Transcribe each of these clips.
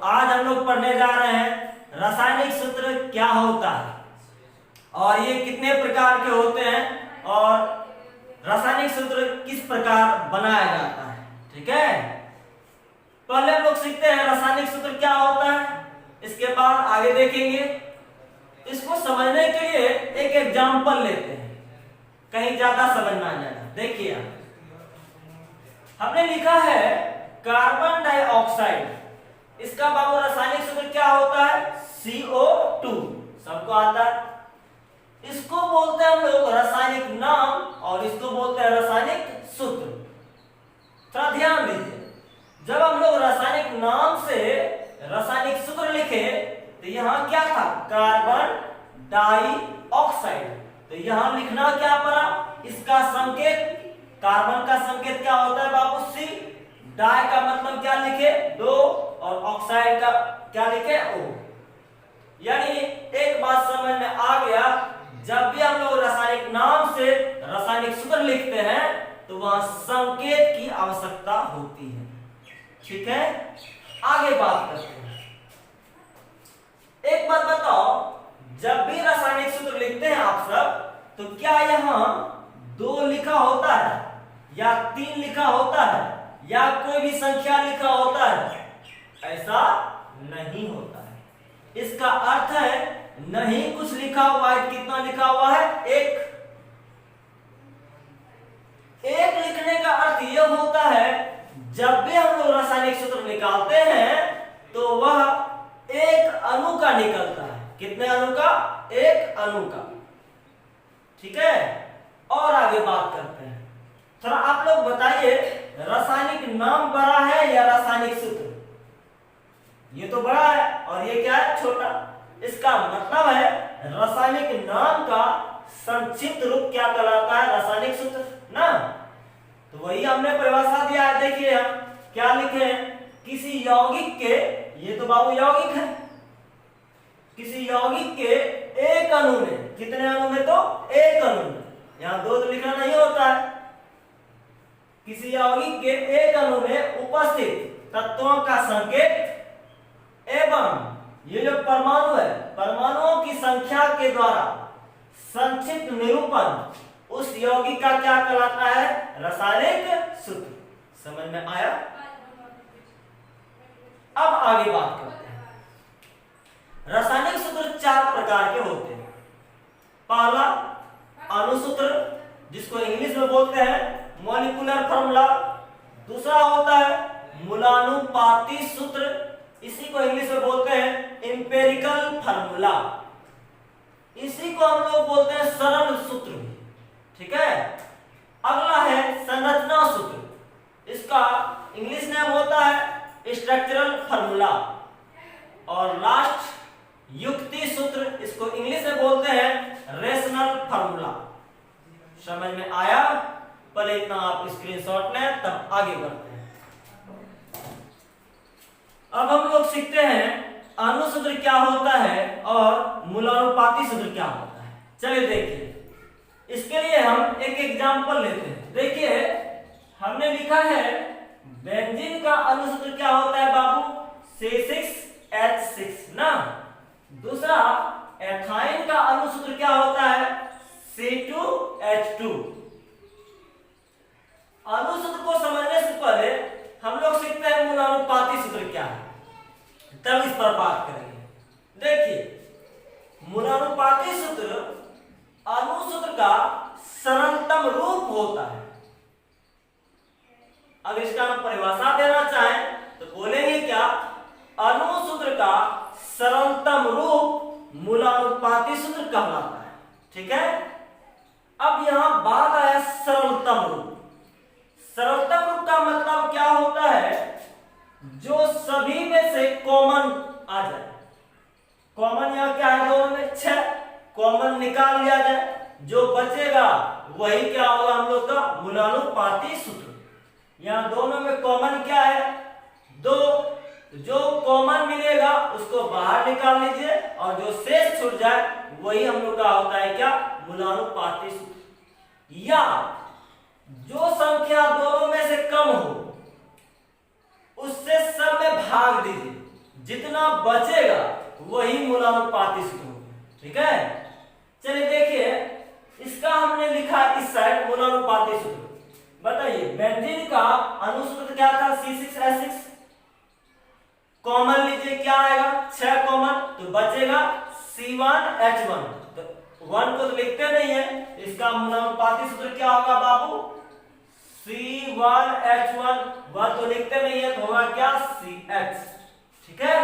आज हम लोग पढ़ने जा रहे हैं रासायनिक सूत्र क्या होता है और ये कितने प्रकार के होते हैं और रासायनिक सूत्र किस प्रकार बनाया जाता है। ठीक है, पहले हम लोग सीखते हैं रासायनिक सूत्र क्या होता है, इसके बाद आगे देखेंगे। इसको समझने के लिए एक एग्जांपल लेते हैं, कहीं ज्यादा समझ में आ जाएगा। देखिए हमने लिखा है कार्बन डाइऑक्साइड, इसका बाबू रासायनिक सूत्र क्या होता है CO2, सबको आता है। इसको बोलते हैं हम लोग रासायनिक नाम और इसको बोलते हैं रासायनिक सूत्र। थोड़ा ध्यान दीजिए, जब हम लोग रासायनिक नाम से रासायनिक सूत्र लिखे तो यहां क्या था, कार्बन डाइऑक्साइड, तो यहां लिखना क्या पड़ा, इसका संकेत, कार्बन का संकेत क्या होता है बाबू C, डाई का मतलब क्या लिखे दो और ऑक्साइड का क्या लिखे O। यानी एक बात समझ में आ गया, जब भी हम लोग रासायनिक नाम से रासायनिक सूत्र लिखते हैं तो वहां संकेत की आवश्यकता होती है। ठीक है, आगे बात करते हैं। एक बात बताओ, जब भी रासायनिक सूत्र लिखते हैं आप सब, तो क्या यहां 2 लिखा होता है या 3 लिखा होता है या कोई भी संख्या लिखा होता है? ऐसा नहीं होता है। इसका अर्थ है नहीं कुछ लिखा हुआ है। कितना लिखा हुआ है? 1। 1 लिखने का अर्थ यह होता है जब भी हम लोग रासायनिक सूत्र निकालते हैं तो वह एक अणु का निकलता है। कितने अणु का? 1 अणु का। ठीक है, और आगे बात करते हैं। थोड़ा आप लोग बताइए, रासायनिक नाम बड़ा है या रासायनिक सूत्र? ये तो बड़ा है और ये क्या है, छोटा। इसका मतलब है रासायनिक नाम का संक्षिप्त रूप क्या कहलाता है, रासायनिक सूत्र ना। तो वही हमने परिभाषा दिया है। देखिए हम क्या लिखे हैं, किसी यौगिक के, ये तो बाबू यौगिक है, किसी यौगिक के एक अणु में, कितने अणु में? तो 1 अणु में, यहां 2 तो लिखना नहीं होता है। किसी यौगिक के एक अणु में उपस्थित तत्वों का संकेत एवं ये जो परमाणु है, परमाणुओं की संख्या के द्वारा संक्षिप्त निरूपण उस यौगिक का क्या कहलाता है, रासायनिक सूत्र। समझ में आया? अब आगे बात करते हैं। रासायनिक सूत्र 4 प्रकार के होते हैं। पहला अणुसूत्र, जिसको इंग्लिश में बोलते हैं मॉलिक्यूलर फार्मूला। दूसरा होता है मूलानुपाती सूत्र, इसी को इंग्लिश में बोलते हैं एम्पिरिकल फार्मूला। इसी को हम लोग बोलते हैं सरल सूत्र भी। ठीक है, अगला है संरचना सूत्र, इसका इंग्लिश नेम होता है स्ट्रक्चरल फार्मूला। और लास्ट युक्ति सूत्र, इसको इंग्लिश में बोलते हैं रेशनल फार्मूला। समझ में आया? पहले इतना आप स्क्रीनशॉट लें, तब आगे बढ़ते हैं। अब हम लोग सीखते हैं अणु सूत्र क्या होता है और मूलानुपाती सूत्र क्या होता है। चलिए देखिए, इसके लिए हम एक एग्जांपल लेते हैं। देखिए हमने लिखा है बेंजीन का अणु सूत्र क्या होता है बाबू, C6H6 ना। दूसरा एथाइन का अणु सूत्र क्या होता है, C2H2। अणु सूत्र को समझने से पहले हम लोग सीखते हैं मूलानुपाती सूत्र क्या है, तब इस पर बात करेंगे। देखिए मूलानुपाती सूत्र अणु सूत्र का सरलतम रूप होता है। अब इसका हम परिभाषा देना चाहें तो बोलेंगे क्या, अणु सूत्र का सरलतम रूप मूलानुपाती सूत्र कहलाता है। ठीक है, अब यहां बात आया सरलतम रूप। सरलतम रूप का मतलब क्या होता है, जो सभी में से कॉमन आ जाए। कॉमन यहां क्या है, दोनों में 6, कॉमन निकाल लिया जाए, जो बचेगा वही क्या होगा हम लोग का मूलानुपाती सूत्र। यहां दोनों में कॉमन क्या है, 2, जो कॉमन मिलेगा उसको बाहर निकाल लीजिए और जो शेष छूट जाए वही हम लोग का होता है क्या, मूलानुपाती सूत्र। या जो संख्या दोनों में से कम हो उससे सब में भाग दीजिए, जितना बचेगा वही मूलानुपाती सूत्र होगा। ठीक है, चलिए देखिए, इसका हमने लिखा इस साइड मूलानुपाती सूत्र। बताइए, बेंजीन का अनुसूत्र क्या था? C6H6। कॉमन लीजिए, क्या आएगा? 6 कॉमन, तो बचेगा C1H1। तो 1 को तो लिखते नहीं है, इसका मूलानुपाती सूत्र क्या होगा बाबू? C1H1। 1 तो लिखते नहीं है, तो होगा क्या? CH। ठीक है,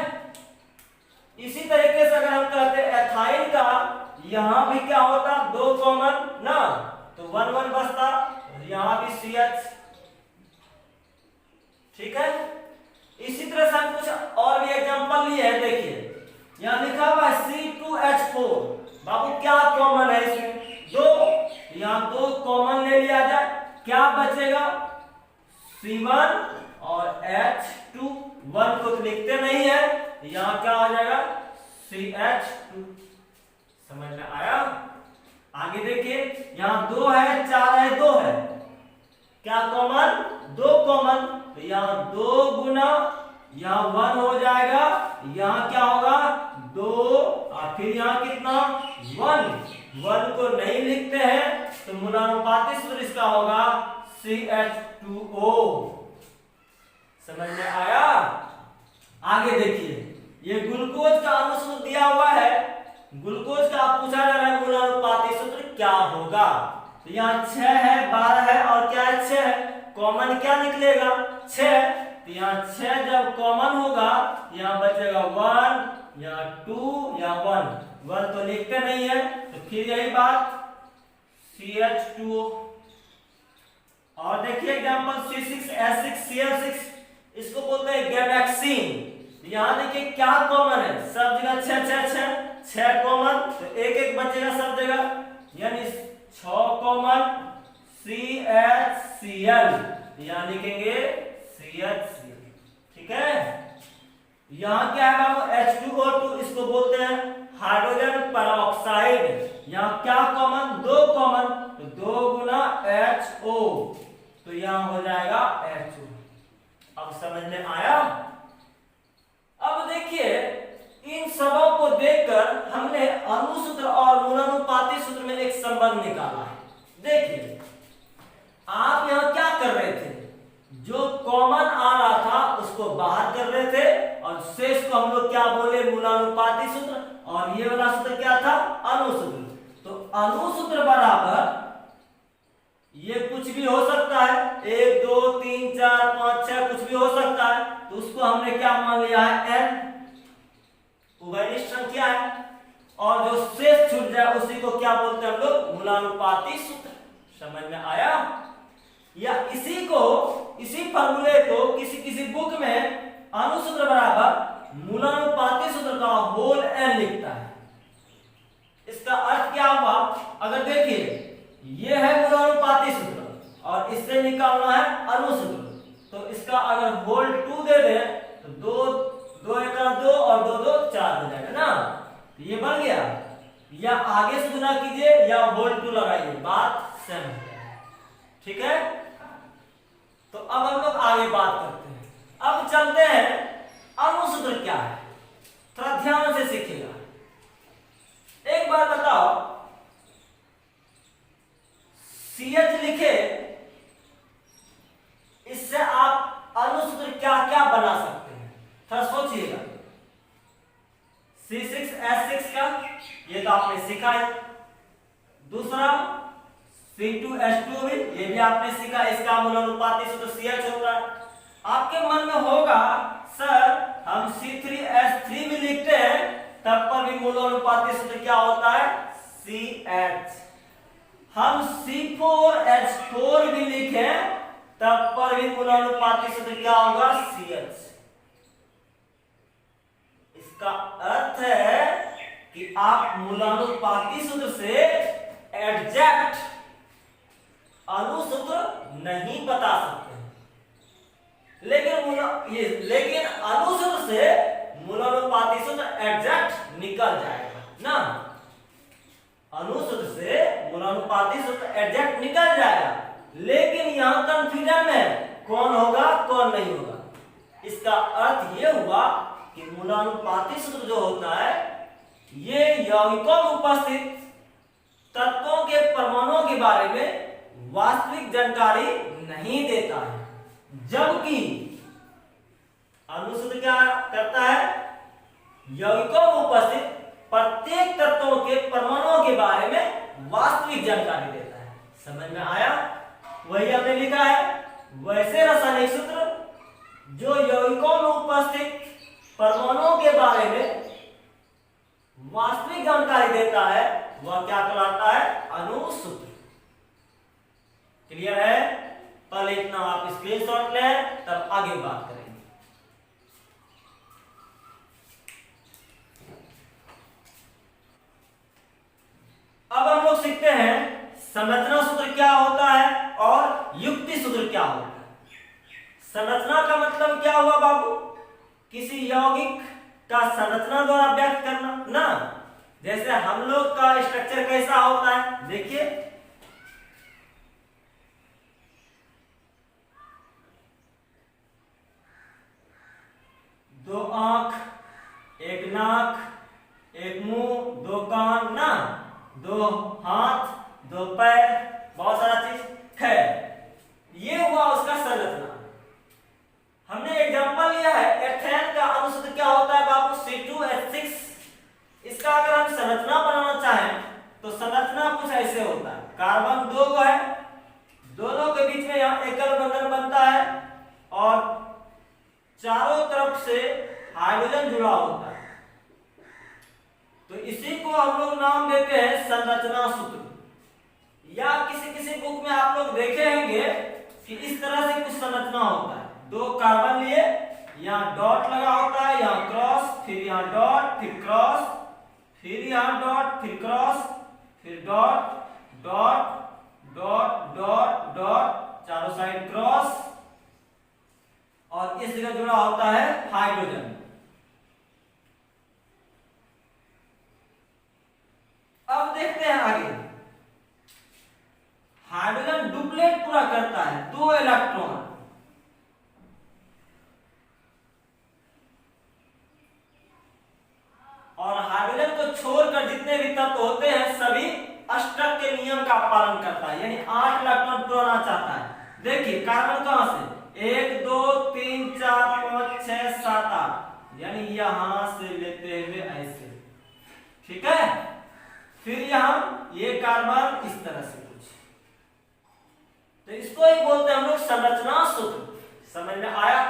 इसी तरीके से अगर हम कहते हैं एथाइल का, यहां भी क्या होता? 2 कॉमन ना, तो 1 1 बचता, यहां भी CH। ठीक है, इसी तरह से हम कुछ और भी एग्जांपल लिए हैं। देखिए, यहां लिखा हुआ है C2H4। बाबू क्या कॉमन है इसमें? 2, यहां 2 कॉमन ले लिया जाए, क्या बचेगा? C1 और H2। 1 को तो लिखते नहीं है, यहां क्या हो जाएगा? CH2। समझ में आया? आगे देखिए, यहां 2 है, 4 है, 2 है, क्या कॉमन? 2 कॉमन, तो यहां 2 गुना, यहां 1 हो जाएगा, यहां क्या होगा? 2, और फिर यहां कितना? 1। 1 को नहीं लिखते हैं, तो मूलानुपाती सूत्र इसका होगा CH2O। समझ में आया? आगे देखिए, ये ग्लूकोज का अनुसूत्र दिया हुआ है। ग्लूकोज का पूछा जा रहा है मूलानुपाती सूत्र क्या होगा। तो यहाँ 6 है, 12 है, और क्या है? 6 है। कॉमन क्या निकलेगा? 6। तो यहाँ 6 जब कॉमन होगा, यहाँ बचेगा 1, यहाँ 2, यहाँ 1। 1 तो लिखते नहीं है, तो फिर यही बात CH2O। और देखिए एग्जांपल C6H6Cl6, इसको बोलते हैं गैबैक्सीन। यहां देखिए क्या कॉमन है? सब जगह 6 6 6 6 कॉमन, तो 1 1 बचेगा सब जगह, यानी 6 कॉमन CHCl, यहां लिखेंगे CHCl। ठीक है, यहां क्या है बाबू? H2O2, इसको बोलते हैं हाइड्रोजन पेरोक्साइड। यहां क्या कॉमन? 2 कॉमन, तो 2 गुना HO, तो यहां हो जाएगा HO। अब समझ में आया? अब देखिए, इन सबों को देखकर हमने अनुसूत्र और मूलानुपाती सूत्र में एक संबंध निकाला है। देखिए, आप यहां क्या कर रहे थे? जो कॉमन आ रहा था उसको बाहर कर रहे थे, और शेष को हम लोग क्या बोले? मूलानुपाती सूत्र। और ये वाला सूत्र क्या था? अनुसूत्र। तो अनुसूत्र बराबर, ये कुछ भी हो सकता है, 1 2 3 4 5 6, कुछ भी हो सकता है, तो उसको हमने क्या मान लिया है? n, उभयनिष्ठ संख्या है। और जो शेष छूट जाए उसी को क्या बोलते हैं हम लोग? मूलानुपाती सूत्र। समझ में आया? या इसी को, इसी फॉर्मूले को किसी किसी बुक में अनुसूत्र बराबर मूलानुपाती सूत्र का होल n लिखता है। इसका अर्थ क्या हुआ? अगर देखिए, ये है मूलानुपाती सूत्र और इससे निकालना है अनुसूत्र, तो इसका अगर होल 2 दे दे तो 2 2 1 2 और 2 2 4 हो जाएगा ना, तो ये बन गया। या आगे से गुना कीजिए या होल 2 लगाइए, बात सेम हो जाएगा। ठीक है, तो अब हम लोग आगे बात करते हैं। अब चलते हैं अनुसूत्र क्या है, थोड़ा ध्यान से सीखिएगा। एक बार बताओ, CH लिखे, इससे आप अनुसूत्र क्या क्या बना सकते हैं, थोड़ा सोचिएगा। C6H6 का ये तो आपने सीखा है। दूसरा C2H2 भी, ये भी आपने सीखा, इसका मूलानुपाती सूत्र CH होता है। आपके मन में होगा, सर हम C3H3 भी लिखते हैं तब पर भी मूलानुपाती सूत्र क्या होता है? CH। हम C4H4 भी लिखें तब पर भी मूलानुपाती सूत्र क्या होगा? CH। इसका अर्थ है कि आप मूलानुपाती सूत्र से एग्जैक्ट अनुसूत्र नहीं बता सकते, लेकिन अनुसूत्र से मूलानुपाती सूत्र एग्जैक्ट निकल जाएगा ना। अनुसूत्र से मूलानुपाती सूत्र एग्जैक्ट निकल जाएगा, लेकिन यहां कंफ्यूजन में कौन होगा कौन नहीं होगा। इसका अर्थ यह हुआ कि मूलानुपाती सूत्र जो होता है ये यौगिकों में उपस्थित तत्वों के परमाणुओं के बारे में वास्तविक जानकारी नहीं देता है, जबकि अणुसूत्र क्या करता है, यौगिकों में उपस्थित प्रत्येक तत्वों के परमाणुओं के बारे में वास्तविक जानकारी देता है। समझ में आया? वही हमने लिखा है, वैसे रासायनिक सूत्र जो यौगिकों में उपस्थित परमाणुओं के बारे में वास्तविक जानकारी देता है वह क्या कहलाता है, अणुसूत्र। क्लियर है? पहले इतना आप स्क्रीनशॉट लें, तब आगे बात करेंगे। अब हम लोग सीखते हैं संरचना सूत्र क्या होता है और युक्ति सूत्र क्या होता है। संरचना का मतलब क्या हुआ बाबू? किसी यौगिक का संरचना द्वारा व्यक्त करना ना। जैसे हम लोग का स्ट्रक्चर कैसा होता है, देखिए दो आंख, एक नाक, एक मुंह, दो कान ना, दो हाथ, दो पैर, बहुत सारा चीज है। ये हुआ उसका संरचना। हमने एग्जांपल लिया है एथेन का अणुसूत्र क्या होता है बाबू, C2H6। इसका अगर हम संरचना बनाना चाहें तो संरचना कुछ ऐसे होता है, कार्बन दो को है, दोनों के बीच में यहाँ एकल बंधन बनता है और चारों तरफ से हाइड्रोजन जुड़ा होता है। तो इसी को हम लोग नाम देते हैं संरचना सूत्र। या किसी किसी बुक में आप लोग देखे होंगे कि इस तरह से कुछ संरचना होता है, दो कार्बन लिए, यहाँ डॉट लगा होता है, यहाँ क्रॉस, फिर यहाँ डॉट, फिर क्रॉस, फिर यहाँ डॉट, फिर क्रॉस, फिर dot, dot, dot, dot, dot, चारों साइड क्रॉस, और इस जगह जुड़ा होता है हाइड्रोजन। अब देखते हैं आगे। हाइड्रोजन डुप्लेट पूरा करता है, दो इलेक्ट्रॉन, और हाइड्रोजन को छोड़कर जितने भी तत्व होते हैं सभी अष्टक के नियम का पालन करता है, यानी 8 इलेक्ट्रॉन पुराना चाहता है। देखिए कार्बन कहां से, 1 2 3 4 5 6 7 8, यानी यहां से लेते हुए ऐसे, ठीक है। फिर यहां ये कार्बन इस तरह से कुछ, तो इसको ही बोलते हैं हम लोग संरचना सूत्र। समझ में आया?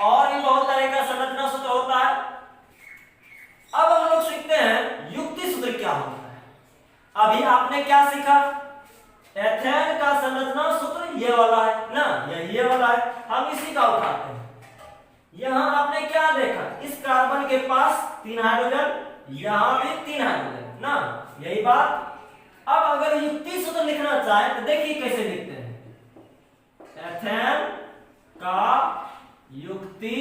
और भी बहुत तरह का संरचना सूत्र होता है। अब हम लोग सीखते हैं युक्ति सूत्र क्या होता है। अभी आपने क्या सीखा, एथेन का संरचना सूत्र ये वाला है ना, या ये वाला है, हम इसी का उठाते हैं। यहां आपने क्या देखा, इस कार्बन के पास 3 हाइड्रोजन, यहां भी 3 हाइड्रोजन ना, यही बात। अब अगर युक्ति सूत्र लिखना चाहे तो देखिए कैसे लिखते हैं। एथेन का युक्ति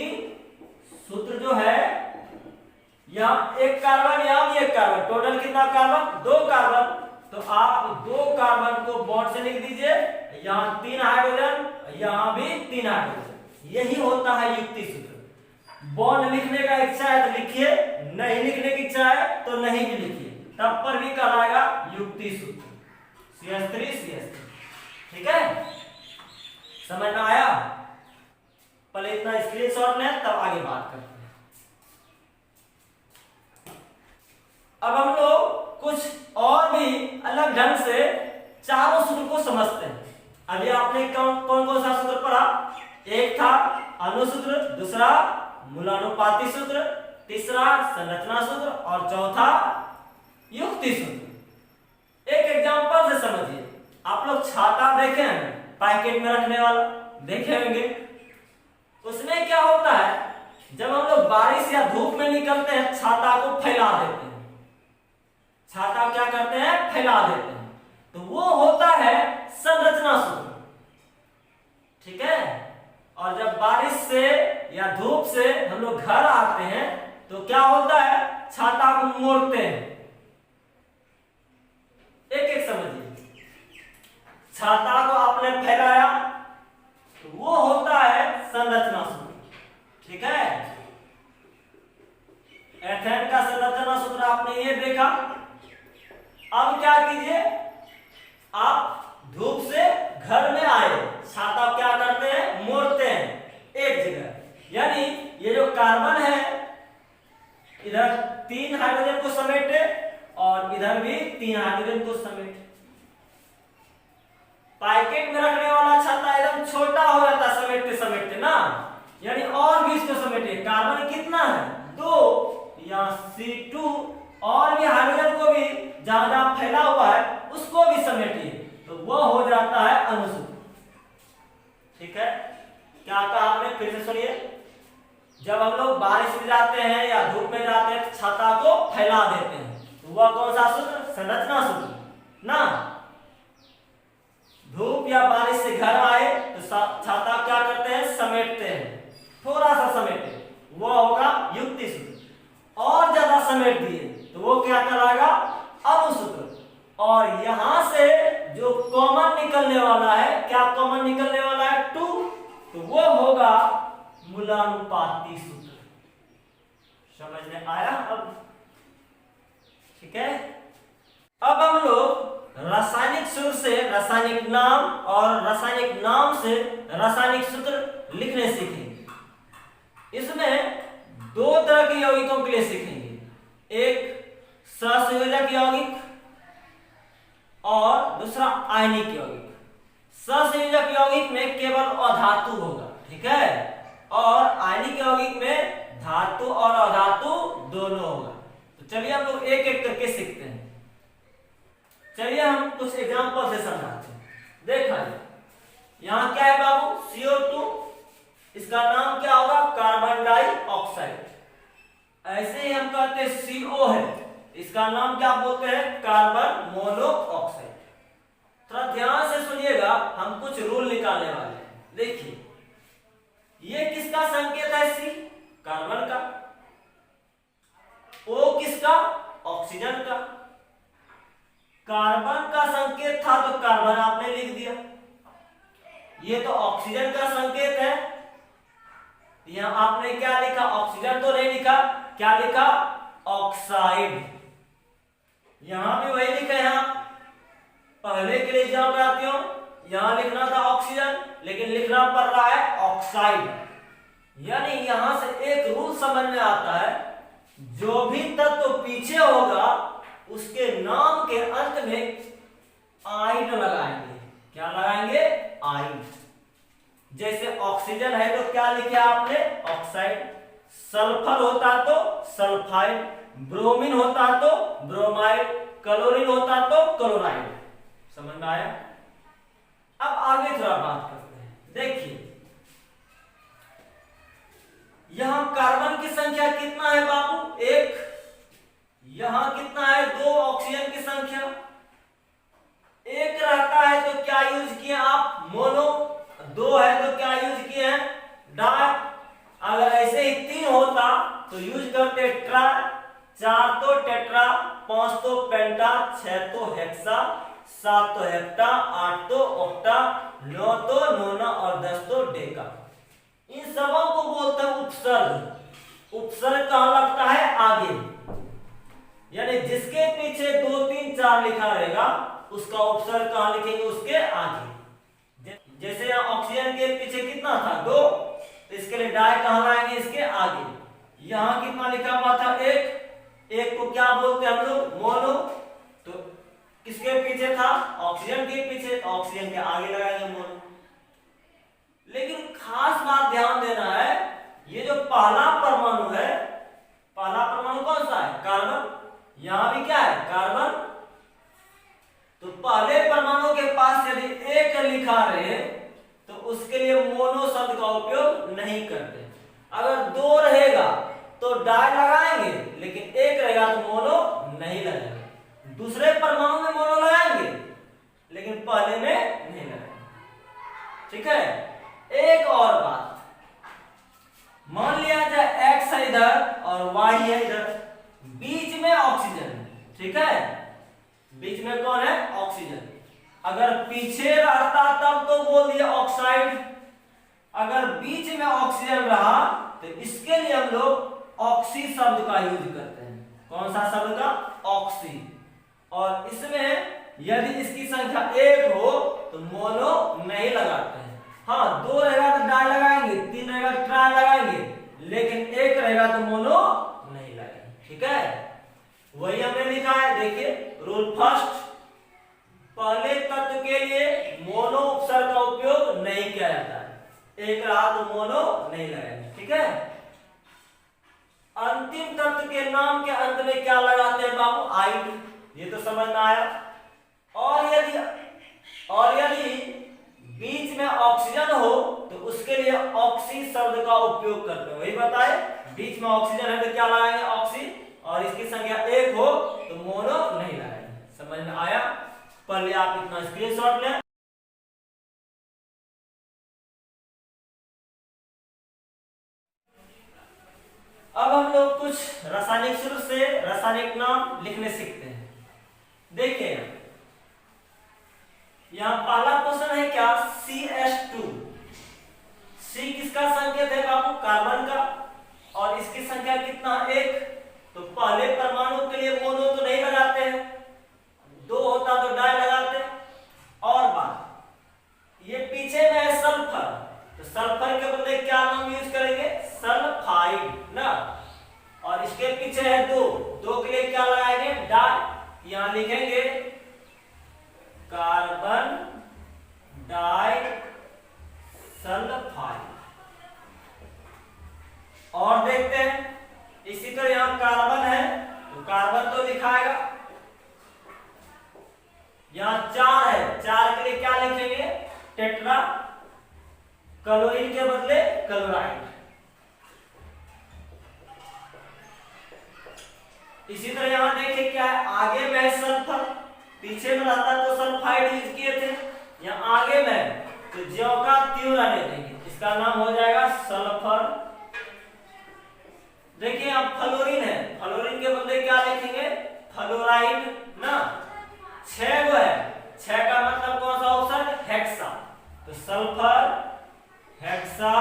सूत्र जो है, यहाँ एक कार्बन, यहाँ भी एक कार्बन, टोटल कितना कार्बन, 2 कार्बन। तो आप 2 कार्बन को बॉन्ड से लिख दीजिए, यहाँ 3 हाइड्रोजन, यहाँ भी 3 हाइड्रोजन। यही होता है युक्ति सूत्र। बॉन्ड लिखने का इच्छा है तो लिखिए, नहीं लिखने की इच्छा है तो नहीं भी लिखिए, तब पर भी कहलाएगा युक्ति सूत्र, CH3 CH3। ठीक है, समझ में आया? पहले इतना स्क्रीनशॉट लें, तब आगे बात करते हैं। अब हम लोग कुछ और भी अलग ढंग से चारों सूत्र को समझते हैं। अभी आपने कौन कौन सा सूत्र पढ़ा? एक था अणुसूत्र, दूसरा मूलानुपाती सूत्र, तीसरा संरचना सूत्र और चौथा युक्ति सूत्र। एक एग्जांपल से समझिए। आप लोग छाता देखे हैं, पैकेट में रखने वाला देखे होंगे। उसमें क्या होता है, जब हम लोग बारिश या धूप में निकलते हैं, छाता को फैला देते हैं। छाता क्या करते हैं? फैला देते हैं। तो वो होता है संरचना सूत्र। ठीक है। और जब बारिश से या धूप से हम लोग घर आते हैं तो क्या होता है? छाता को मोड़ते हैं। एक एक समझिए। छाता को आपने फैलाया तो वो होता है संरचना सूत्र। ठीक है। एथेन का संरचना सूत्र आपने ये देखा। अब क्या कीजिए, आप धूप से घर में आए, छाता क्या करते हैं, मोड़ते हैं एक जगह, यानी ये जो कार्बन है इधर 3 हाइड्रोजन को समेटे और इधर भी 3 हाइड्रोजन को समेटे। पैकेट में रखने वाला छाता एकदम छोटा हो जाता समेटते समेटते ना, यानी और भी इसको समेटे। कार्बन कितना है, 2, या C2 और भी हाइड्रोजन को भी जहां जहां फैला हुआ है उसको भी समेटिए, तो वो हो जाता है अणुसूत्र। ठीक है, क्या कहा आपने, फिर से सुनिए। जब हम लोग बारिश में जाते हैं या धूप में जाते हैं छाता को फैला देते हैं, तो वह कौन सा सूत्र, संरचना सूत्र ना। धूप या बारिश से घर आए तो छाता क्या करते हैं, समेटते हैं, थोड़ा सा समेटे, वो होगा युक्ति सूत्र। और ज्यादा समेट दिए तो वो क्या कहलाएगा, अणुसूत्र। और यहां से जो कॉमन निकलने वाला है, क्या कॉमन निकलने वाला है, 2, तो वो होगा मूलानुपाती सूत्र। समझ में आया अब, ठीक है। अब हम लोग रासायनिक सूत्र से रासायनिक नाम और रासायनिक नाम से रासायनिक सूत्र लिखने सीखेंगे। इसमें 2 तरह के यौगिकों के लिए सीखेंगे, एक सहसंयोजक यौगिक और दूसरा आयनिक यौगिक। सहसंयोजक यौगिक में केवल अधातु होगा, ठीक है, और आयनिक यौगिक में धातु और अधातु दोनों होगा। तो चलिए हम लोग एक एक करके सीखते हैं। चलिए हम कुछ एग्जांपल से समझाते हैं। देखा यहाँ क्या है बाबू, CO2, इसका नाम क्या होगा, कार्बन डाइऑक्साइड। ऐसे ही हम कहते हैं CO है, इसका नाम क्या बोलते हैं, कार्बन मोनोऑक्साइड। थोड़ा ध्यान से सुनिएगा, हम कुछ रूल निकालने वाले हैं। देखिए ये किसका संकेत है, C, कार्बन का, O किसका, ऑक्सीजन का। कार्बन का संकेत था तो कार्बन आपने लिख दिया, ये तो ऑक्सीजन का संकेत है, यहां आपने क्या लिखा, ऑक्सीजन तो नहीं लिखा, क्या लिखा, ऑक्साइड। यहां भी वही लिखा है, यहां पहले के लिए जवाब आती हो, यहां लिखना था ऑक्सीजन लेकिन लिखना पड़ रहा है ऑक्साइड। यानी यहां से एक रूल समझ में आता है, जो भी तत्व पीछे होगा उसके नाम के अंत में आइड लगाएंगे। क्या लगाएंगे, आइड। जैसे ऑक्सीजन है तो क्या लिखे आपने, ऑक्साइड। सल्फर होता तो सल्फाइड, ब्रोमीन होता तो ब्रोमाइड, क्लोरीन होता तो क्लोराइड। समझ में आया। अब आगे थोड़ा बात करते हैं। देखिए यहां कार्बन की संख्या कितना है बाबू, 1। यहां कितना है, 2 ऑक्सीजन की संख्या। 1 रहता है तो क्या यूज किए आप, मोनो। 2 है तो क्या यूज किए हैं, डाई। अगर ऐसे ही 3 होता तो यूज करते ट्रा, 4 तो टेट्रा, 5 तो पेंटा, 6 तो हेक्सा, 7 तो हेप्टा, 8 तो ऑक्टा, 9 तो नोना और 10 तो डेका। इन सबों को बोलते हैं उपसर्ग। उपसर्ग कहां लगता है, आगे, यानी जिसके पीछे 2, 3, 4 लिखा रहेगा उसका उपसर्ग कहां लिखेंगे, उसके आगे। जैसे यहां ऑक्सीजन के पीछे कितना था, 2, तो इसके लिए डाई कहां लाएंगे, इसके आगे। यहां कितना लिखा हुआ था, 1 को क्या बोलते हैं हम लोग, मोनो। तो किसके पीछे था, ऑक्सीजन के पीछे, तो ऑक्सीजन के आगे लगाएंगे मोनो। लेकिन खास बात ध्यान देना है, ये जो पहला परमाणु है, पहला परमाणु कौन सा है, कार्बन। यहां भी क्या है, कार्बन। तो पहले परमाणु के पास यदि 1 लिखा रहे तो उसके लिए मोनो शब्द का उपयोग नहीं करते। अगर 2 रहेगा तो डाई लगाएंगे, लेकिन 1 रहेगा तो मोनो नहीं लगाएंगे। दूसरे परमाणु में मोनो लगाएंगे लेकिन पहले में नहीं लगाएंगे, ठीक है। एक और बात, मान लिया जाए X है इधर और Y है इधर, बीच में ऑक्सीजन, ठीक है, बीच में कौन है, ऑक्सीजन। अगर पीछे रहता तब तो बोल दिया ऑक्साइड, अगर बीच में ऑक्सीजन रहा तो इसके लिए हम लोग ऑक्सी शब्द का यूज करते हैं। कौन सा शब्द का? ऑक्सी। और इसमें यदि इसकी संख्या एक हो तो मोनो नहीं लगाते हैं। हाँ, दो रहेगा तो डाई लगाएंगे, तीन रहेगा तो ट्राई लगाएंगे, लेकिन एक रहेगा तो मोनो नहीं लगाएंगे। ठीक है, वही हमने लिखा है। देखिए रूल फर्स्ट, पहले तत्व के लिए मोनो उपसर्ग का उपयोग नहीं किया जाता है। एक रहा तो मोनो नहीं लगाएंगे। ठीक है, अंतिम तत्व के नाम के अंत में क्या लगाते हैं बाबू? आइड। ये तो समझ में आया। और यदि बीच में ऑक्सीजन हो तो उसके लिए ऑक्सी शब्द का उपयोग करते हैं। वही बताए, बीच में ऑक्सीजन है तो क्या लगाएंगे? ऑक्सी। और इसकी संख्या एक हो तो मोनो नहीं लगाएंगे। समझ में आया? पहले आप इतना स्क्रीनशॉट लें। अब हम लोग कुछ रासायनिक सूत्र से रासायनिक नाम लिखने सीखते हैं। देखिए यहां पहला क्वेश्चन है क्या? CH2। C किसका संकेत है बाबू? कार्बन का। और इसकी संख्या कितना? एक। तो पहले परमाणु के लिए मोनो तो नहीं लगाते हैं, दो होता तो डाई लगाते। और बात, ये पीछे में है सल्फर, तो सल्फर के बदले क्या नाम यूज करेंगे? सल्फाइड ना। और इसके पीछे है दो, दो के लिए क्या लगाएंगे? डाई। यहां लिखेंगे कार्बन डाई सल्फाइड। और देखते हैं, इसी तरह यहां कार्बन है तो कार्बन तो लिखाएगा। यहां चार है, चार के लिए क्या लिखेंगे? टेट्रा। क्लोरीन के बदले क्लोराइड। इसी तरह यहां देखिए क्या है? आगे में है सल्फर, पीछे में रहता तो सल्फाइड यूज किए थे। यहां आगे में तो ज्यों का त्यों रहने देंगे, इसका नाम हो जाएगा सल्फर। देखिए अब फ्लोरीन है, फ्लोरीन के बदले क्या लिखेंगे? फ्लोराइड ना। 6 गो है, 6 का मतलब कौन सा ऑप्शन? हेक्सा। तो सल्फर हेक्सा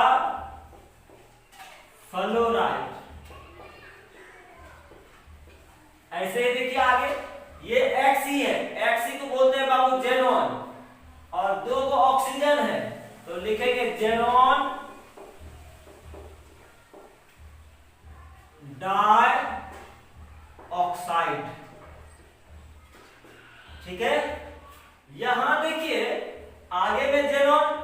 फ्लोराइड। ऐसे ही देखिए आगे, ये एक्सी है, एक्सी को बोलते हैं बाबू जेनॉन। और दो को ऑक्सीजन है तो लिखेंगे जेनॉन डाई ऑक्साइड। ठीक है, यहां देखिए आगे में जेनॉन,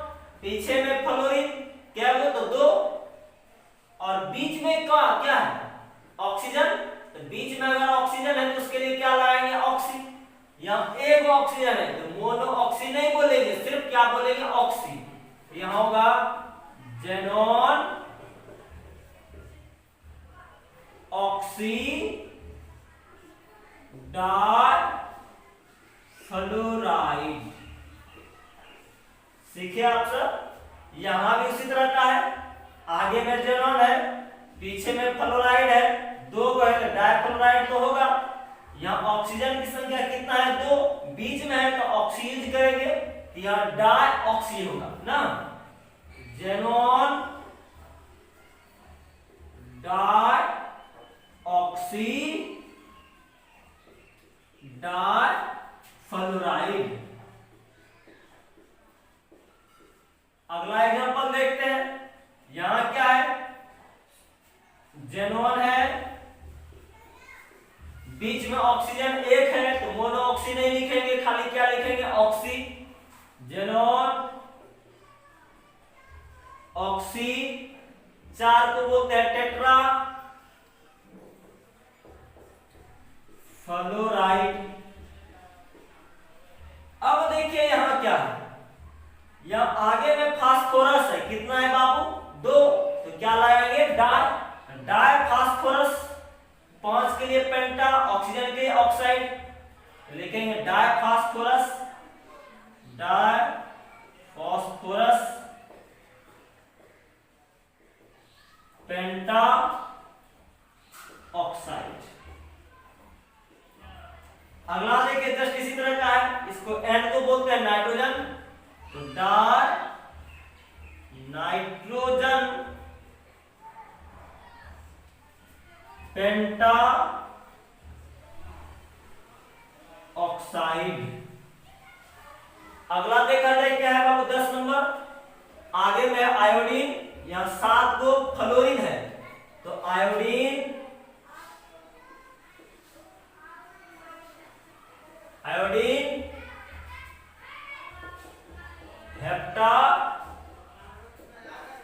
पीछे में फ्लोरीन, क्या हो तो दो, और बीच में क्या है? ऑक्सीजन। तो बीच में अगर ऑक्सीजन है तो उसके लिए क्या लगाएंगे? ऑक्सी। यहां एक ऑक्सीजन है तो मोनो ऑक्सी नहीं बोलेंगे, सिर्फ क्या बोलेंगे? ऑक्सी। तो यहां होगा जेनॉन ऑक्सी डाई फ्लोराइड। सीखे आप सब? यहां भी उसी तरह का है, आगे में जेनॉन है, पीछे में फ्लोराइड है, दो को है तो डाइफ्लोराइड तो होगा। यहाँ ऑक्सीजन की संख्या कितना है? दो। बीच में है तो ऑक्सी यूज करेंगे, तो यहाँ डाई ऑक्सी होगा ना। Xenon di oxy di fluoride. अगला एग्जांपल देखते हैं। यहां क्या है? जेनॉन है, बीच में ऑक्सीजन एक है तो मोनो ऑक्सी नहीं लिखेंगे, खाली क्या लिखेंगे? ऑक्सी। जेनॉन ऑक्सी, चार को बोलते हैं टेट्रा फ्लोराइड। अब देखिए यहां क्या है? यहां आगे में फास्फोरस है, कितना है बाबू? दो। तो क्या लगाएंगे? Die, die phosphorus. 5 के लिए पेंटा, ऑक्सीजन के लिए ऑक्साइड। लिखेंगे di phosphorus, di phosphorus penta oxide. अगला देखिए जस्ट इसी तरह का है, इसको N को बोलते हैं नाइट्रोजन, तो डाई नाइट्रोजन पेंटा ऑक्साइड। अगला देखा जाए क्या है बाबू 10 नंबर। आगे में आयोडीन, यहां 7 को फ्लोरीन है, तो आयोडीन, आयोडीन, हेप्टा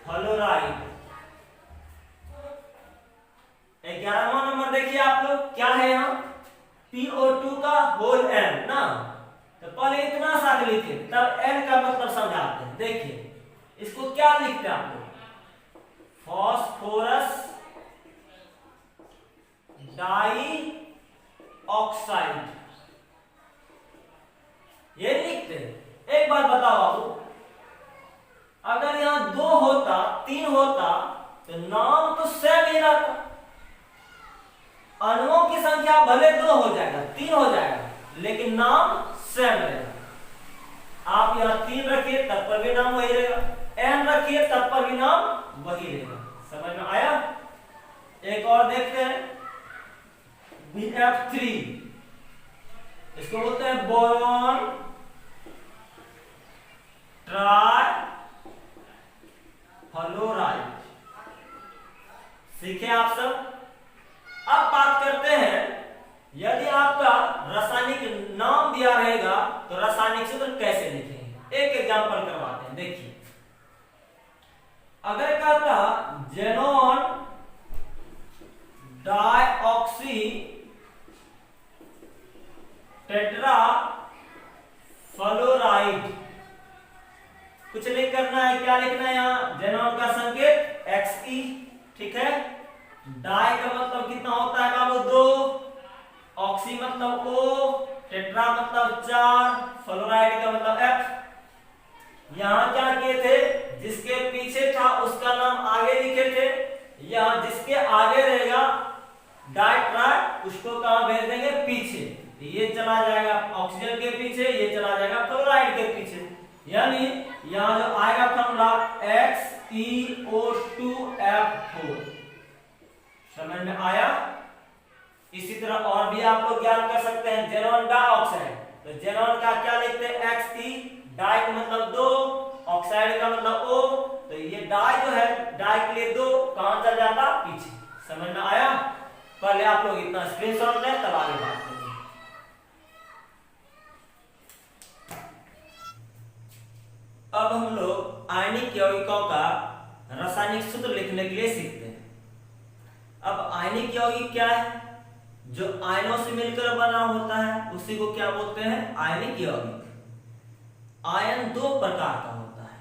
फ्लोराइड। 11वां नंबर देखिए आप लोग क्या है यहाँ, PO2 का होल N ना। तो पहले इतना सा लिखे तब N का मतलब समझाते हैं। देखिए इसको क्या लिखते हैं आप लोग, फास्फोरस डाई ऑक्साइड, ये लिखते हैं। एक बात बताओ बाबू, अगर यहां 2 होता 3 होता तो नाम तो सेम ही रहता। अणुओं की संख्या भले 2 हो जाएगा 3 हो जाएगा, लेकिन नाम सेम रहेगा। आप यहां 3 रखिए तब पर भी नाम वही रहेगा, N रखिए तब पर भी नाम वही रहेगा। समझ में आया? एक और देखते हैं, BF3, इसको बोलते हैं बोरॉन ट्राई फ्लोराइड। सीखे आप सब? अब बात करते हैं, यदि आपका रासायनिक नाम दिया रहेगा तो रासायनिक सूत्र कैसे लिखेंगे। एक एग्जांपल करवाते हैं। देखिए अगर कहता जेनॉन डाइऑक्सी टेट्रा फ्लोराइड, कुछ नहीं करना है। क्या लिखना है यहाँ, जेनॉन का संकेत Xe, ठीक है। डाई का मतलब कितना होता है बाबू 2, ऑक्सी मतलब O, टेट्रा मतलब 4, फ्लोराइड का मतलब F। यहां क्या किए थे, जिसके पीछे था उसका नाम आगे लिखे थे। यहां जिसके आगे रहेगा डाई ट्राई, उसको कहां भेज देंगे, पीछे। ये चला जाएगा ऑक्सीजन के पीछे, ये चला जाएगा फ्लोराइड के पीछे। यानी यहां जो आएगा फॉर्मूला XeO2F4। समझ में आया? इसी तरह और भी आप लोग ज्ञान कर सकते हैं। जेनॉन डाइऑक्साइड, तो जेनॉन का क्या लिखते हैं Xe, डाई का मतलब 2, ऑक्साइड का मतलब O, तो ये डाई जो है, डाई के लिए 2 कहां चल जाता, पीछे। समझ में आया? पहले आप लोग इतना स्क्रीनशॉट लें तब आगे बात करेंगे। अब हम लोग आयनिक यौगिकों का रासायनिक सूत्र लिखने के लिए सीखते हैं। अब आयनिक यौगिक क्या है, जो आयनों से मिलकर बना होता है उसी को क्या बोलते हैं, आयनिक यौगिक। आयन 2 प्रकार का होता है,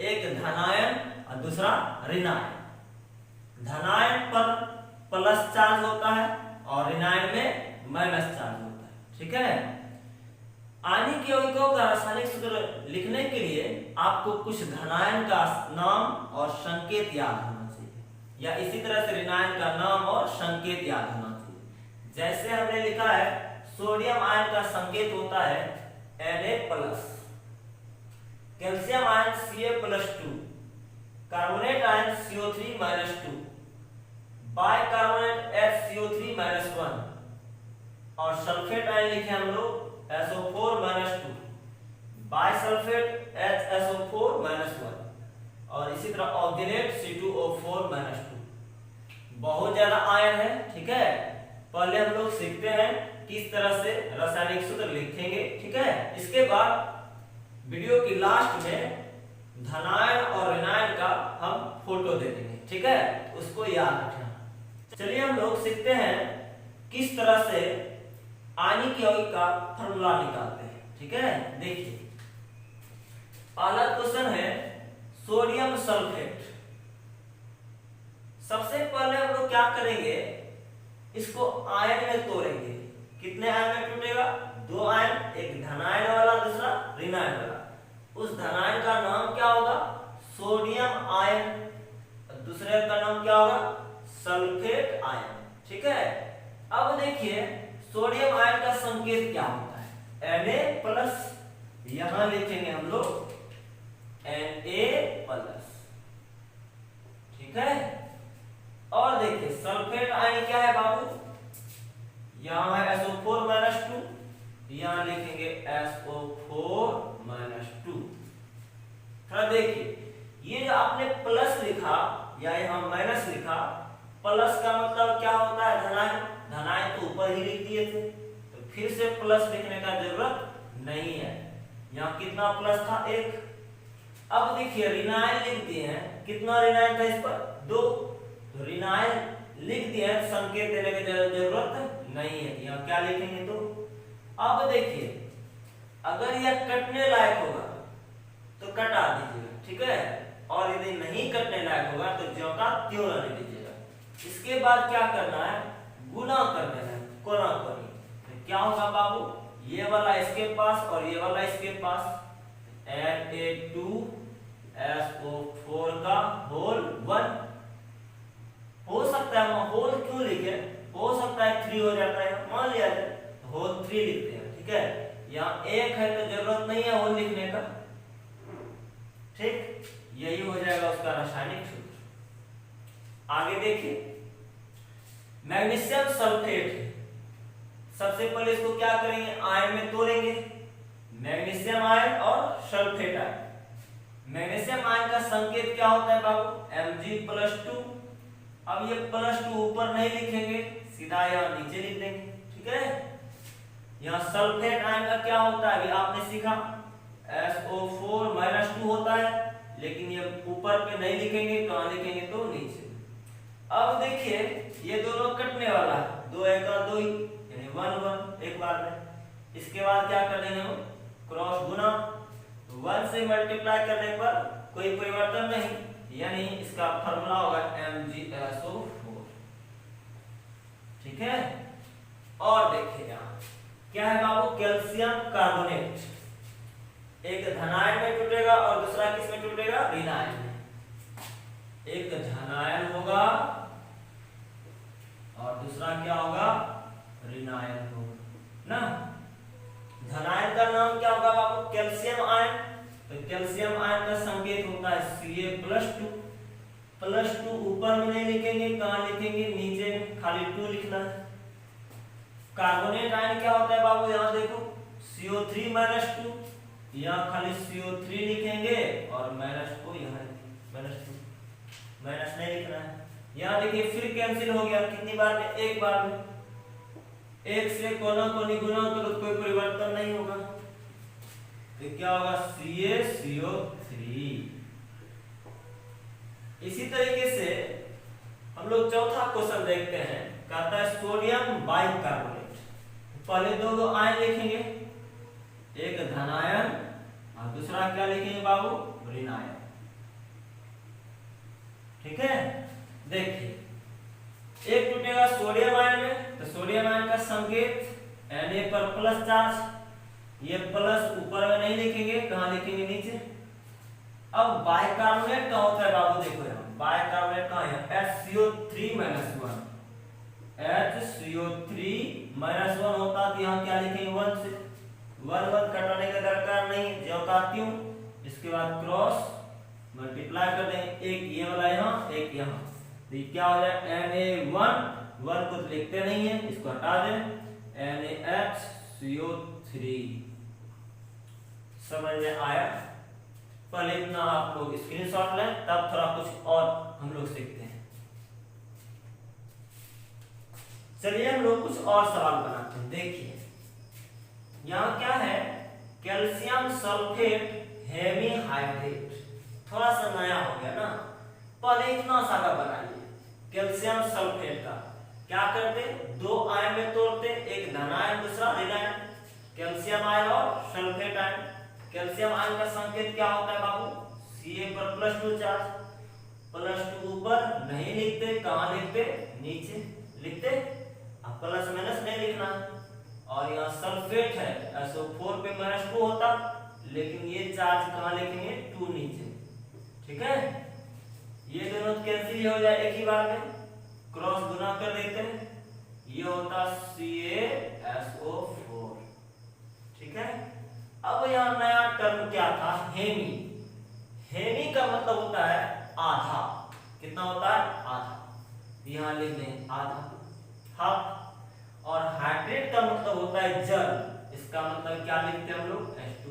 एक धनायन और दूसरा ऋणायन। धनायन पर प्लस चार्ज होता है और ऋणायन में माइनस चार्ज होता है, ठीक है। आयनिक यौगिकों का रासायनिक सूत्र लिखने के लिए आपको कुछ धनायन का नाम और संकेत याद होना चाहिए, या इसी तरह से ऋणायन का नाम और संकेत याद होना चाहिए। जैसे हमने लिखा है, सोडियम आयन का संकेत होता है Na+, calcium ion Ca+2, carbonate ion CO3-2, bicarbonate HCO3-1 और सल्फेट आयन लिखे हम लोग SO4-2, बाइसल्फेट HSO4-1 और इसी तरह ऑक्सीनेट C2O4-2। बहुत ज्यादा आयन है, ठीक है। पहले हम लोग सीखते हैं किस तरह से रासायनिक सूत्र लिखेंगे, ठीक है। इसके बाद वीडियो की लास्ट में धनायन और ऋणायन का हम फोटो दे देंगे, ठीक है, उसको याद रखना। चलिए हम लोग सीखते हैं किस तरह से आयनिक यौगिक का फॉर्मूला निकालते हैं, ठीक है। देखिए पहला क्वेश्चन है सोडियम सल्फेट। सबसे पहले हम लोग क्या करेंगे, इसको आयन में तोड़ेंगे। कितने आयन में टूटेगा, 2 आयन, एक धनायन वाला दूसरा ऋणायन वाला। उस धनायन का नाम क्या होगा, सोडियम आयन, दूसरे का नाम क्या होगा, सल्फेट आयन, ठीक है। अब देखिए सोडियम आयन का संकेत क्या होता है, Na+, यहां लिखेंगे हम लोग Na+, ठीक है। और देखिए सल्फेट आयन क्या है बाबू, यहाँ है SO4 माइनस 2, यहाँ लिखेंगे SO4 माइनस 2। थोड़ा देखिए ये जो आपने प्लस लिखा या यहाँ माइनस लिखा, प्लस का मतलब क्या होता है, धनायन, धनायन तो ऊपर ही लिख दिए थे, तो फिर से प्लस लिखने का जरूरत नहीं है। यहाँ कितना प्लस था, 1। अब देखिए ऋणायन लिख दिए हैं, कितना ऋणायन था इस पर, 2, तो ऋणायन लिख दिए हैं, संकेत देने की जरूरत नहीं है। यहाँ क्या लिखेंगे तो, अब देखिए अगर यह कटने लायक होगा तो कटा दीजिएगा, ठीक है, और यदि नहीं कटने लायक होगा तो ज्यों का त्यों रहने दीजिएगा। इसके बाद क्या करना है, गुना कर देना है, कोना कोनी, तो क्या होगा बाबू, ये वाला इसके पास और ये वाला इसके पास, Na2SO4 का होल 1। हो सकता है होल क्यों लिखे, हो सकता है 3 हो जाता है, मान लिया जाए होल 3 लिखते हैं, ठीक है। यहाँ 1 है तो जरूरत नहीं है होल लिखने का, ठीक, यही हो जाएगा उसका रासायनिक सूत्र। आगे देखिए मैग्नीशियम सल्फेट है, सबसे पहले इसको क्या करेंगे, आयन में तोड़ेंगे, मैग्नीशियम आयन और सल्फेट आयन। मैग्नीशियम आयन का संकेत क्या होता है बाबू, Mg+2। अब ये +2 ऊपर नहीं लिखेंगे, सीधा यहाँ नीचे लिख देंगे, ठीक है। यहाँ सल्फेट आयन का क्या होता है, अभी आपने सीखा, SO4 माइनस 2 होता है, लेकिन ये ऊपर पे नहीं लिखेंगे, कहाँ लिखेंगे तो नीचे। अब देखिए ये दोनों कटने वाला है, 2 1 2 ही, यानी 1 1 एक बार में। इसके बाद क्या कर देंगे हम, क्रॉस गुना, 1 से मल्टीप्लाई करने पर कोई परिवर्तन नहीं, यानी इसका फॉर्मूला होगा MgSO4, ठीक है। और देखिए यहाँ क्या है बाबू, कैल्शियम कार्बोनेट, एक धनायन में टूटेगा और दूसरा किस में टूटेगा, ऋणायन में। एक धनायन होगा और दूसरा क्या होगा, ऋणायन होगा ना। धनायन का नाम क्या होगा बाबू, कैल्शियम आयन, तो कैल्शियम आयन का संकेत होता है Ca+2। +2 ऊपर में नहीं लिखेंगे, कहाँ लिखेंगे, नीचे खाली 2 लिखना है। कार्बोनेट आयन क्या होता है बाबू, यहाँ देखो CO3 माइनस 2, यहाँ खाली CO3 लिखेंगे और माइनस को यहाँ -2, माइनस नहीं लिखना है। यहाँ देखिए फिर कैंसिल हो गया, कितनी बार में, एक बार में, 1 से कोना कोनी गुना करो तो कोई परिवर्तन नहीं होगा, तो क्या होगा, CaCO3। इसी तरीके से हम लोग चौथा क्वेश्चन देखते हैं, कहता है सोडियम बाइकार्बोनेट। पहले दो आयन लिखेंगे, एक धनायन और दूसरा क्या लिखेंगे बाबू, ऋणायन, ठीक है। देखिए एक टूटेगा सोडियम आयन में, तो सोडियम आयन का संकेत Na पर प्लस चार्ज, ये प्लस ऊपर में नहीं लिखेंगे, कहाँ लिखेंगे, नीचे। अब बाइकार्बोनेट का होता है बाबू, देखो यहाँ बाइकार्बोनेट कहाँ है, HCO3 माइनस 1, HCO3 माइनस 1 होता तो यहाँ क्या लिखेंगे, 1 से 1 1 कटाने का दरकार नहीं, ज्यों का त्यों। इसके बाद क्रॉस मल्टीप्लाई कर देंगे, एक ये वाला यहाँ, एक यहाँ, तो ये क्या हो जाए, Na1 1 को लिखते नहीं है, इसको हटा दें, NaHCO3। समझ में आया, पहले इतना आप लोग स्क्रीनशॉट लें, तब थोड़ा कुछ और हम लोग सीखते हैं। चलिए हम लोग कुछ और सवाल बनाते हैं। देखिए यहाँ क्या है, कैल्शियम सल्फेट हेमीहाइड्रेट, थोड़ा सा नया हो गया ना, पहले इतना सारा बनाइए। कैल्शियम सल्फेट का क्या करते, 2 आयन में तोड़ते, एक धनायन दूसरा ऋणायन, कैल्शियम आयन और सल्फेट आयन। कैल्शियम आयन का संकेत क्या होता है बाबू, Ca पर +2 चार्ज, +2 ऊपर नहीं लिखते, कहाँ लिखते, नीचे लिखते, अब प्लस माइनस नहीं लिखना। और यहाँ सल्फेट है, SO4 पे -2 होता, लेकिन ये चार्ज कहाँ लिखेंगे, 2 नीचे, ठीक है। ये दोनों कैंसिल हो जाए एक ही बार में, क्रॉस गुना कर देते हैं, ये होता CaSO4, ठीक है। अब यहाँ नया टर्म क्या था, हेमी। हेमी का मतलब होता है आधा, कितना होता है, आधा। यहाँ लिख दें आधा, हाफ। और हाइड्रेट का मतलब होता है जल, इसका मतलब क्या लिखते हैं हम लोग, H2।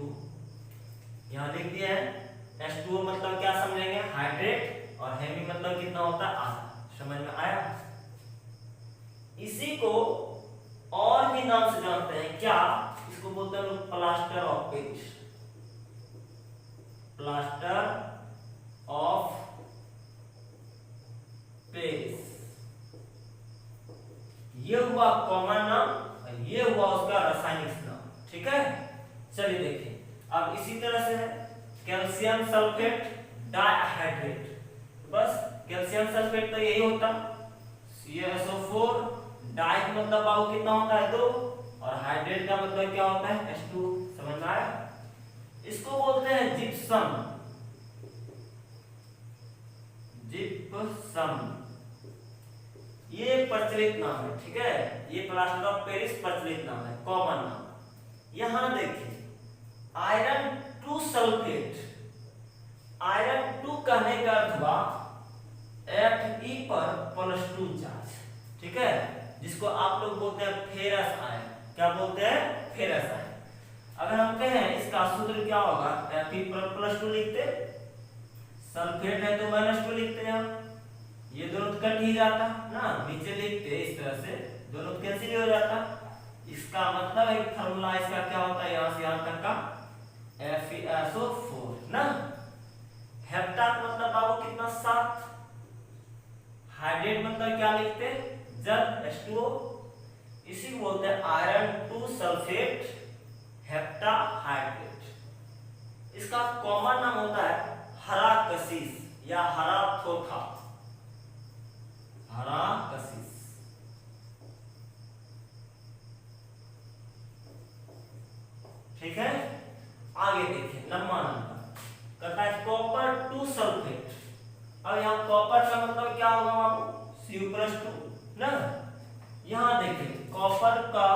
यहाँ लिख दिया है। H2O मतलब क्या समझेंगे, हाइड्रेट, और हेमी मतलब कितना होता है, आधा। समझ में आया। इसी को और भी नाम से जानते हैं, क्या, इसको बोलते हैं लोग plaster of Paris. Plaster of Paris, ये हुआ कॉमन नाम और ये हुआ उसका रासायनिक नाम। ठीक है, चलिए देखें। अब इसी तरह से है कैल्शियम सल्फेट डाइहाइड्रेट। बस कैल्शियम सल्फेट तो यही होता, CaSO4, डाई का मतलब बाबू कितना होता है, 2, और हाइड्रेट का मतलब क्या होता है, H2। समझ में आया। इसको बोलते हैं जिप्सम। जिप्सम ये प्रचलित नाम है। ठीक है, ये प्लास्टर ऑफ पेरिस प्रचलित नाम है, कॉमन नाम। यहां देखिए आयरन 2 सल्फेट, आयरन 2 कहने का अर्थ हुआ Fe पर +2 चार्ज। ठीक है, जिसको आप लोग बोलते हैं फेरस आयन। क्या बोलते हैं, फेरस आयन। अगर हम कहें इसका सूत्र क्या होगा, Fe पर +2 लिखते, सल्फेट है तो -2 लिखते हैं हम, ये दोनों कट ही जाता ना, नीचे लिखते इस तरह से, दोनों कैंसिल हो जाता। इसका मतलब एक फार्मूला इसका क्या होता है, यहां से यहां तक का FeSO4 ना। हेप्टा मतलब बाबू कितना, 7। हाइड्रेट मतलब क्या लिखते, जल, H2O। इसी को बोलते हैं आयरन 2 सल्फेट हेप्टा हाइड्रेट। इसका कॉमन नाम होता है हरा कशिश या हरा थोथा, हरा कशिश। ठीक है, आगे देखिए नंबर कहता है कॉपर 2 सल्फेट। अब यहाँ कॉपर का मतलब क्या होगा बाबू, Cu+2 ना। यहाँ देखिए कॉपर का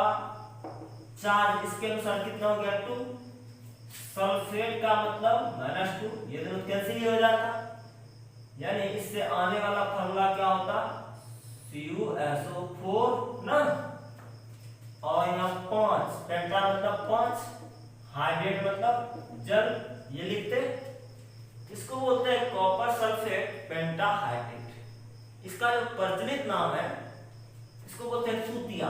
चार्ज इसके अनुसार कितना हो गया, 2। सल्फेट का मतलब -2, ये दोनों कैंसिल हो जाता, यानी इससे आने वाला फार्मूला क्या होता, CuSO4 ना। और यहाँ 5, पेंटा मतलब 5, हाइड्रेट मतलब जल, ये लिखते। इसको बोलते हैं कॉपर सल्फेट पेंटाहाइड्रेट। इसका जो प्रचलित नाम है, इसको बोलते हैं चूतिया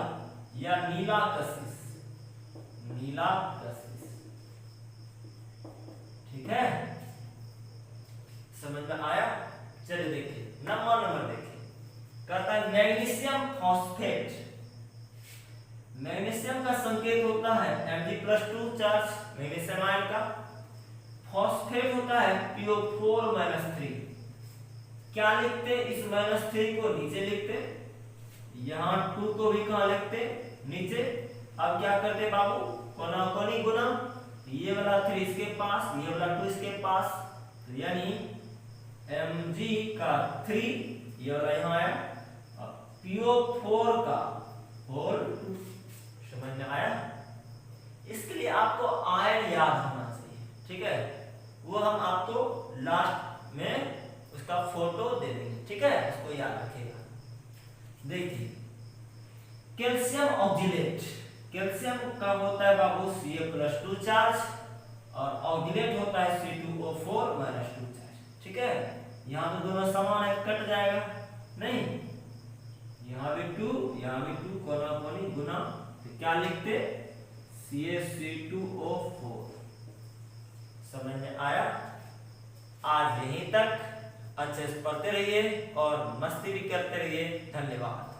या नीला कशिश, नीला कशिश। ठीक है, समझ में आया। चलिए देखिए नंबर देखिए, कहता है मैग्नीशियम फॉस्फेट। मैग्नीशियम का संकेत होता है Mg+2 चार्ज, मैग्नीशियम आयन का। फॉस्फेट होता है PO4-3। क्या लिखते, इस -3 को नीचे लिखते, यहाँ 2 को भी कहाँ लिखते, नीचे। अब क्या करते बाबू, कोना कोनी गुना, ये वाला 3 इसके पास, ये वाला 2 इसके पास, यानी Mg का 3, ये वाला यहाँ है, PO4 का होल 2। समझ में आया। इसके लिए आपको आयन याद होना चाहिए। ठीक है, वो हम आपको लास्ट में उसका फोटो दे देंगे। ठीक है, उसको याद रखिएगा। देखिए कैल्शियम ऑक्जिलेट, कैल्शियम का होता है बाबू Ca+2 चार्ज, और ऑक्जिलेट होता है C2O4-2 चार्ज। ठीक है, यहाँ तो दोनों समान है, कट जाएगा नहीं, यहाँ भी 2, यहाँ भी 2, कोना कोनी गुना, तो क्या लिखते, CaC2O4। समझ में आया। आज यहीं तक, अच्छे से पढ़ते रहिए और मस्ती भी करते रहिए। धन्यवाद।